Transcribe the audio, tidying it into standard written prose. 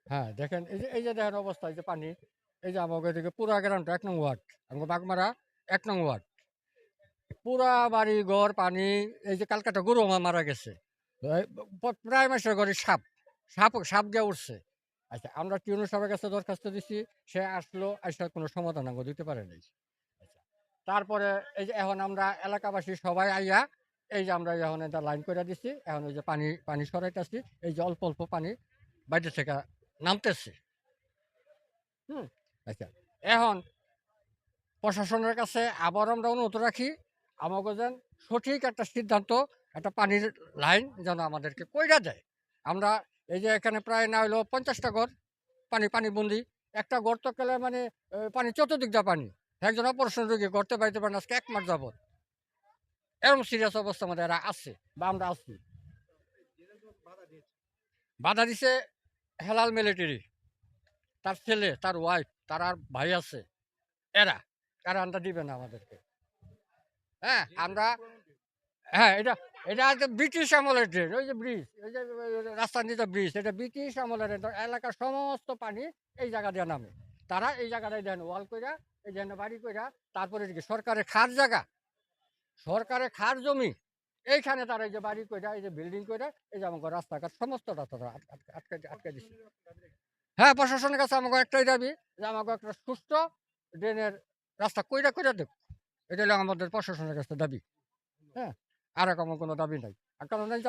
হ্যাঁ, দেখেন এই যে দেখেন অবস্থা, এই যে পানি, এই যে আমাকে এদিকে পুরা গ্রামটা ১ নং ওয়ার্ড। আমাকে বাগমারা ১ নং ওয়ার্ড। পুরা বাড়ি-ঘর পানি, এই যে কালকে একটা গরু মারা গেছে। এই প্রায় মাসের ঘরে সাপ। সাপ গিয়া উঠছে। আচ্ছা, আমরা টিউনু সাহেবের কাছে দরখাস্ত দিছি। সে আসলো, আইসা কোনো সমাধান আমাকে দিতে পারে নাই। আচ্ছা। তারপরে এই যে এখন আমরা এলাকাবাসী সবাই আইয়া, এই যে আমরা এখন এটা লাইন কইরা দিছি। এখন ওই যে পানি সরাইতাছি। এই যে অল্প, অল্প পানি বাইরে থেকে নামতেছে। হুম? আচ্ছা। এখন প্রশাসনের কাছে আবার আমরা অনুরোধ রাখি, আমাকে যেন সঠিক একটা সিদ্ধান্ত, একটা পানির লাইন যেন আমাদেরকে কইরা দেয়। আমরা এই যে এখানে প্রায় না হইলেও ৫০ টা ঘর পানিবন্দী। একটা গর্ত কেলে মানে পানি চতুর্দিক দিয়ে পানি। একজন অপারেশন রোগী গর্তে বাইতে পারে না আজকে ১ মাস যাবৎ। এরকম সিরিয়াস অবস্থা আমাদের এরা আছে বা আমরা আছি। বাধা দিছে হেলাল মিলিটারি, তার ছেলে, তার ওয়াইফ, তার আর ভাই আছে। এরা, এরা আন্ডা দিবে না আমাদেরকে। হ্যাঁ? আমরা হ্যাঁ, এটা এটা হচ্ছে ব্রিটিশ আমলের ড্রেন। ওই যে ব্রিজ, ওই যে রাস্তার নিচে ব্রিজ, এটা ব্রিটিশ আমলের এলাকার সমস্ত পানি এই জায়গা দিয়ে নামে। তারা এই জায়গাটায় দেন ওয়াল কইরা, এই যেন বাড়ি কইরা, তারপরে এদিকে সরকারের খাস জায়গা, সরকারের খাস জমি। এইখানে তারা এই যে বাড়ি কইরা, এই যে বিল্ডিং কইরা, এই যে আমাকে রাস্তাঘাট সমস্তটা তারা আটকে দিছে। হ্যাঁ, প্রশাসনের কাছে আমাকে একটাই দাবি যে আমাকে একটা সুষ্ঠু ড্রেনের রাস্তা কইরা দেব। এটা হলো আমাদের প্রশাসনের কাছে দাবি। হ্যাঁ? আর আমার কোনো দাবি নাই। আর কারণ এই যে